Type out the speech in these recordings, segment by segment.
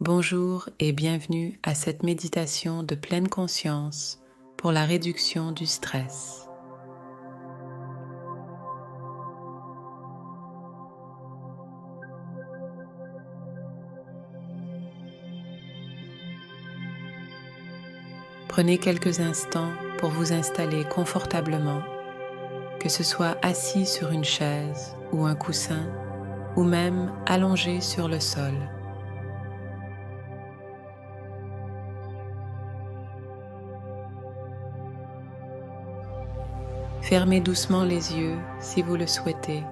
Bonjour et bienvenue à cette méditation de pleine conscience pour la réduction du stress. Prenez quelques instants pour vous installer confortablement, que ce soit assis sur une chaise ou un coussin, ou même allongé sur le sol. Fermez doucement les yeux si vous le souhaitez,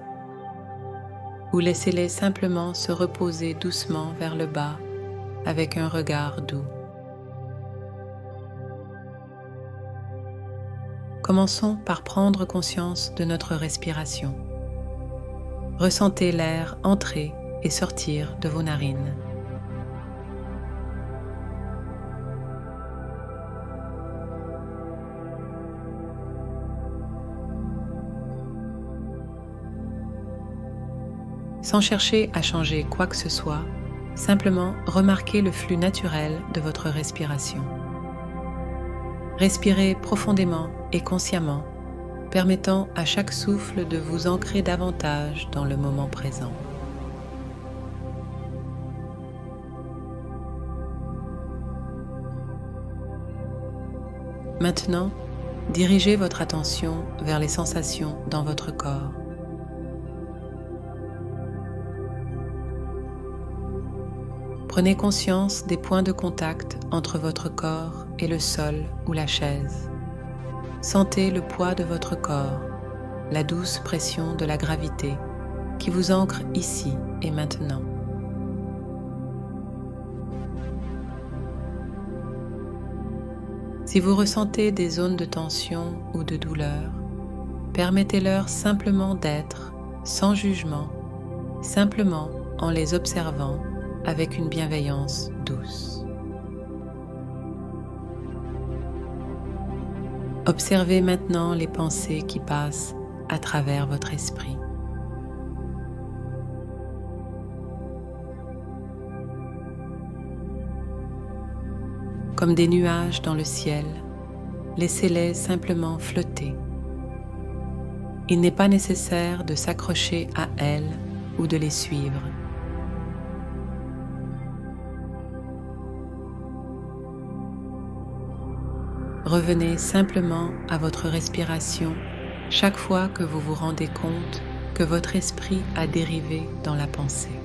ou laissez-les simplement se reposer doucement vers le bas avec un regard doux. Commençons par prendre conscience de notre respiration. Ressentez l'air entrer et sortir de vos narines. Sans chercher à changer quoi que ce soit, simplement remarquez le flux naturel de votre respiration. Respirez profondément et consciemment, permettant à chaque souffle de vous ancrer davantage dans le moment présent. Maintenant, dirigez votre attention vers les sensations dans votre corps. Prenez conscience des points de contact entre votre corps et le sol ou la chaise. Sentez le poids de votre corps, la douce pression de la gravité qui vous ancre ici et maintenant. Si vous ressentez des zones de tension ou de douleur, permettez-leur simplement d'être, sans jugement, simplement en les observant avec une bienveillance douce. Observez maintenant les pensées qui passent à travers votre esprit. Comme des nuages dans le ciel, laissez-les simplement flotter. Il n'est pas nécessaire de s'accrocher à elles ou de les suivre. Revenez simplement à votre respiration chaque fois que vous vous rendez compte que votre esprit a dérivé dans la pensée.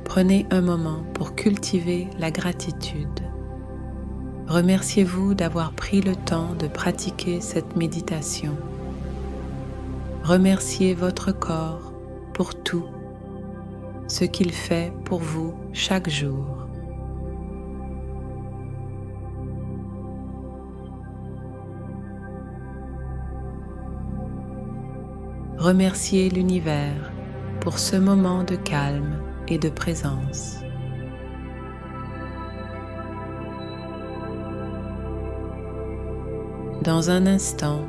Prenez un moment pour cultiver la gratitude. Remerciez-vous d'avoir pris le temps de pratiquer cette méditation. Remerciez votre corps pour tout ce qu'il fait pour vous chaque jour. Remerciez l'univers pour ce moment de calme et de présence. Dans un instant,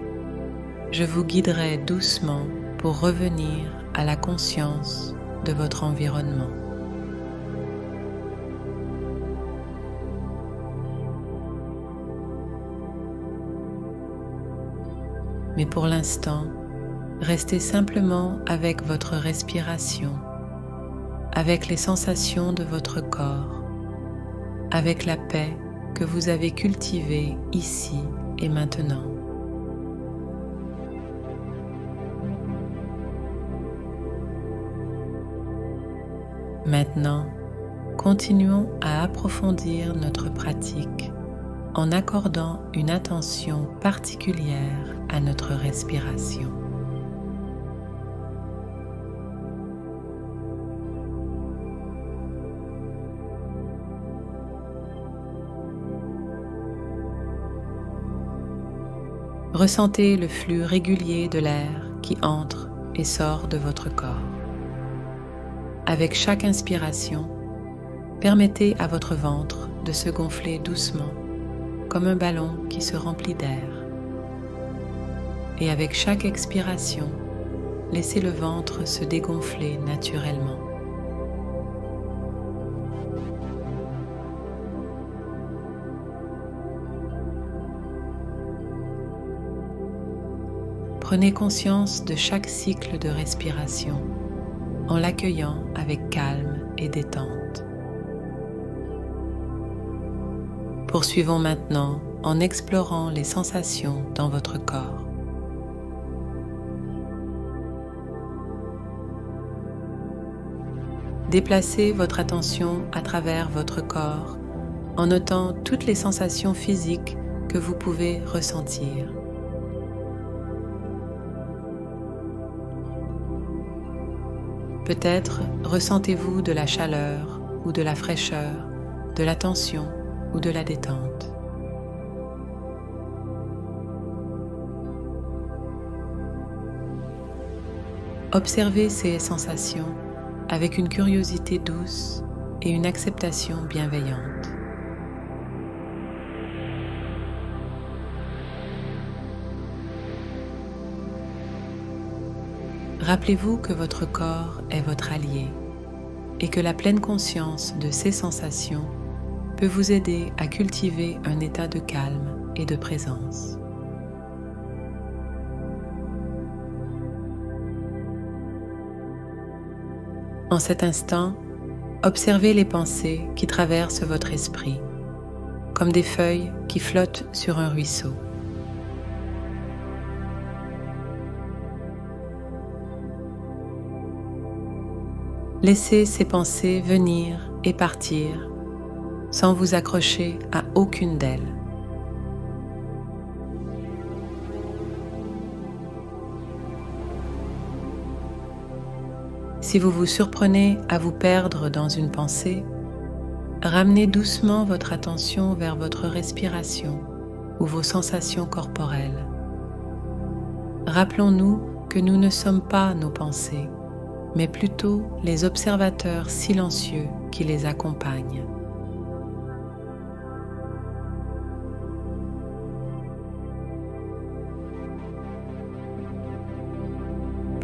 je vous guiderai doucement pour revenir à la conscience de votre environnement. Mais pour l'instant, restez simplement avec votre respiration, avec les sensations de votre corps, avec la paix que vous avez cultivée ici et maintenant. Maintenant, continuons à approfondir notre pratique en accordant une attention particulière à notre respiration. Ressentez le flux régulier de l'air qui entre et sort de votre corps. Avec chaque inspiration, permettez à votre ventre de se gonfler doucement, comme un ballon qui se remplit d'air. Et avec chaque expiration, laissez le ventre se dégonfler naturellement. Prenez conscience de chaque cycle de respiration en l'accueillant avec calme et détente. Poursuivons maintenant en explorant les sensations dans votre corps. Déplacez votre attention à travers votre corps en notant toutes les sensations physiques que vous pouvez ressentir. Peut-être ressentez-vous de la chaleur ou de la fraîcheur, de la tension ou de la détente. Observez ces sensations avec une curiosité douce et une acceptation bienveillante. Rappelez-vous que votre corps est votre allié et que la pleine conscience de ces sensations peut vous aider à cultiver un état de calme et de présence. En cet instant, observez les pensées qui traversent votre esprit, comme des feuilles qui flottent sur un ruisseau. Laissez ces pensées venir et partir sans vous accrocher à aucune d'elles. Si vous vous surprenez à vous perdre dans une pensée, ramenez doucement votre attention vers votre respiration ou vos sensations corporelles. Rappelons-nous que nous ne sommes pas nos pensées, mais plutôt les observateurs silencieux qui les accompagnent.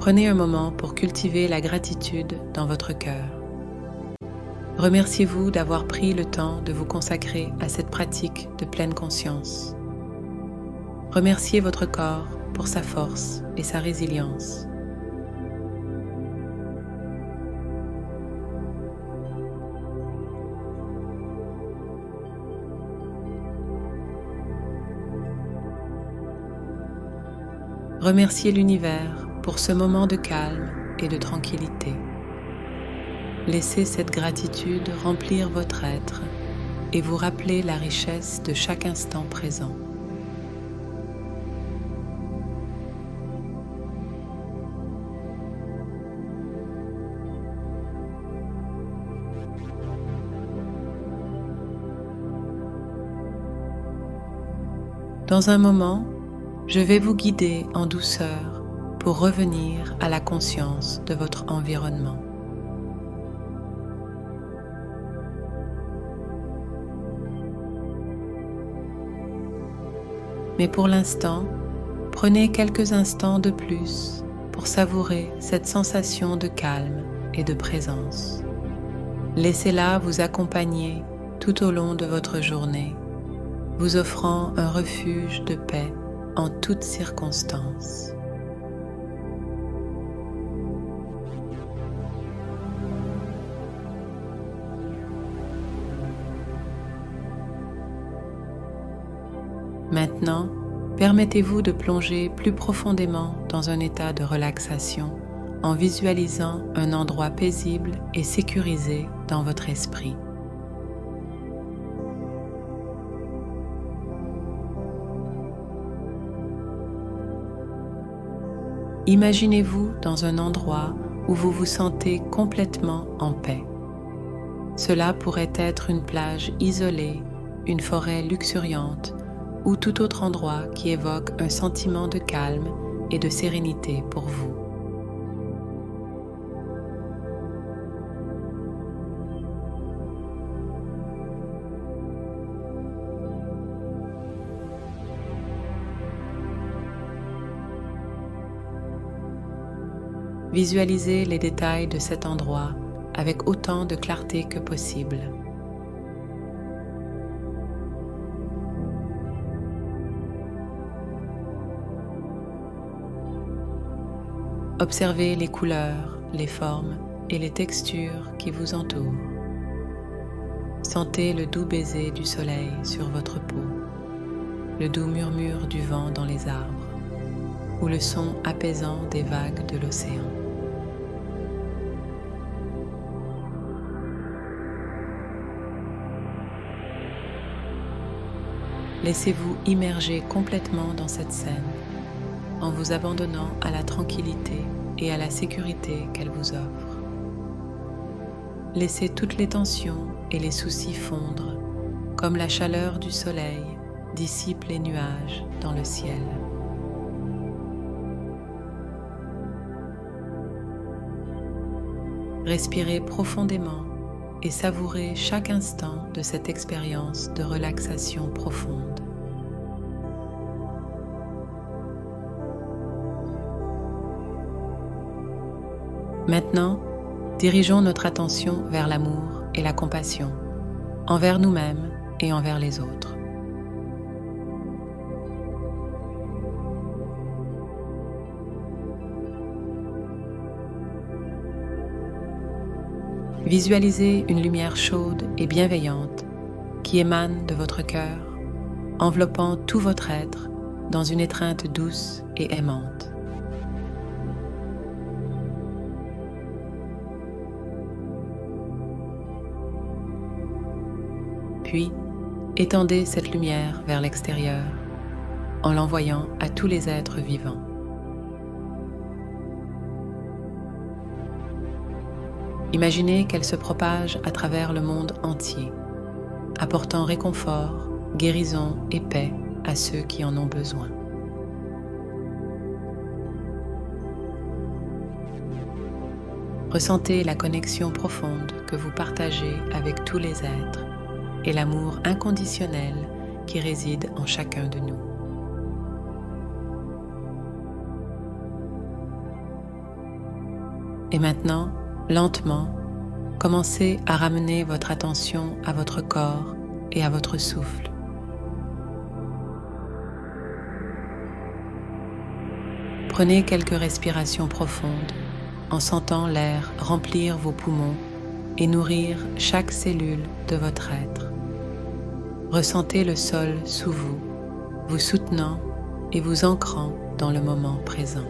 Prenez un moment pour cultiver la gratitude dans votre cœur. Remerciez-vous d'avoir pris le temps de vous consacrer à cette pratique de pleine conscience. Remerciez votre corps pour sa force et sa résilience. Remerciez l'univers pour ce moment de calme et de tranquillité. Laissez cette gratitude remplir votre être et vous rappeler la richesse de chaque instant présent. Dans un moment, je vais vous guider en douceur pour revenir à la conscience de votre environnement. Mais pour l'instant, prenez quelques instants de plus pour savourer cette sensation de calme et de présence. Laissez-la vous accompagner tout au long de votre journée, vous offrant un refuge de paix en toutes circonstances. Maintenant, permettez-vous de plonger plus profondément dans un état de relaxation en visualisant un endroit paisible et sécurisé dans votre esprit. Imaginez-vous dans un endroit où vous vous sentez complètement en paix. Cela pourrait être une plage isolée, une forêt luxuriante ou tout autre endroit qui évoque un sentiment de calme et de sérénité pour vous. Visualisez les détails de cet endroit avec autant de clarté que possible. Observez les couleurs, les formes et les textures qui vous entourent. Sentez le doux baiser du soleil sur votre peau, le doux murmure du vent dans les arbres ou le son apaisant des vagues de l'océan. Laissez-vous immerger complètement dans cette scène en vous abandonnant à la tranquillité et à la sécurité qu'elle vous offre. Laissez toutes les tensions et les soucis fondre, comme la chaleur du soleil dissipe les nuages dans le ciel. Respirez profondément et savourez chaque instant de cette expérience de relaxation profonde. Maintenant, dirigeons notre attention vers l'amour et la compassion, envers nous-mêmes et envers les autres. Visualisez une lumière chaude et bienveillante qui émane de votre cœur, enveloppant tout votre être dans une étreinte douce et aimante. Puis, étendez cette lumière vers l'extérieur en l'envoyant à tous les êtres vivants. Imaginez qu'elle se propage à travers le monde entier, apportant réconfort, guérison et paix à ceux qui en ont besoin. Ressentez la connexion profonde que vous partagez avec tous les êtres et l'amour inconditionnel qui réside en chacun de nous. Et maintenant, lentement, commencez à ramener votre attention à votre corps et à votre souffle. Prenez quelques respirations profondes en sentant l'air remplir vos poumons et nourrir chaque cellule de votre être. Ressentez le sol sous vous, vous soutenant et vous ancrant dans le moment présent.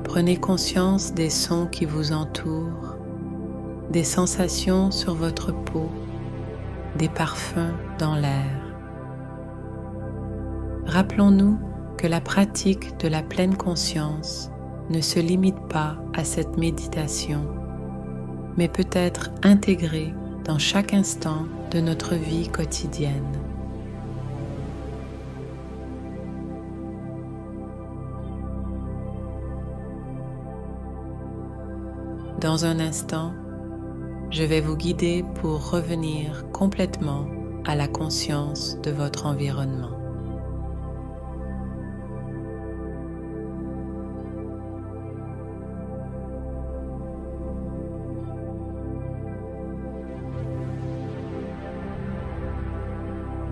Prenez conscience des sons qui vous entourent, des sensations sur votre peau, des parfums dans l'air. Rappelons-nous que la pratique de la pleine conscience ne se limite pas à cette méditation, mais peut être intégrée dans chaque instant de notre vie quotidienne. Dans un instant, je vais vous guider pour revenir complètement à la conscience de votre environnement.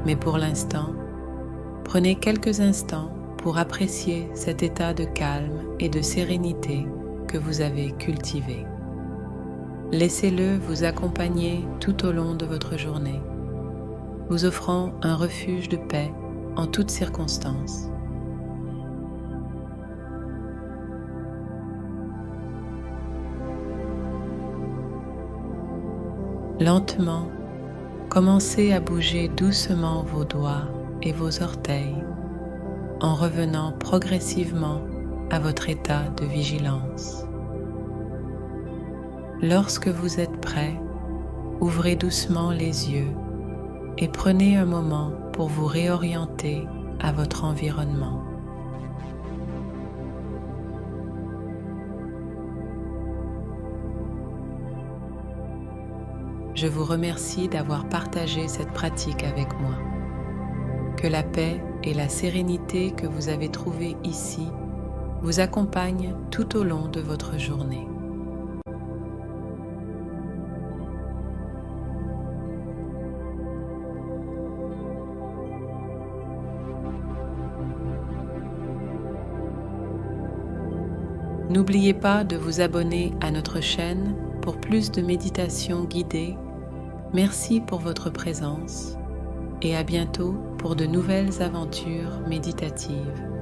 Mais pour l'instant, prenez quelques instants pour apprécier cet état de calme et de sérénité que vous avez cultivé. Laissez-le vous accompagner tout au long de votre journée, vous offrant un refuge de paix en toutes circonstances. Lentement, commencez à bouger doucement vos doigts et vos orteils en revenant progressivement à votre état de vigilance. Lorsque vous êtes prêt, ouvrez doucement les yeux et prenez un moment pour vous réorienter à votre environnement. Je vous remercie d'avoir partagé cette pratique avec moi. Que la paix et la sérénité que vous avez trouvée ici vous accompagnent tout au long de votre journée. N'oubliez pas de vous abonner à notre chaîne pour plus de méditations guidées. Merci pour votre présence et à bientôt pour de nouvelles aventures méditatives.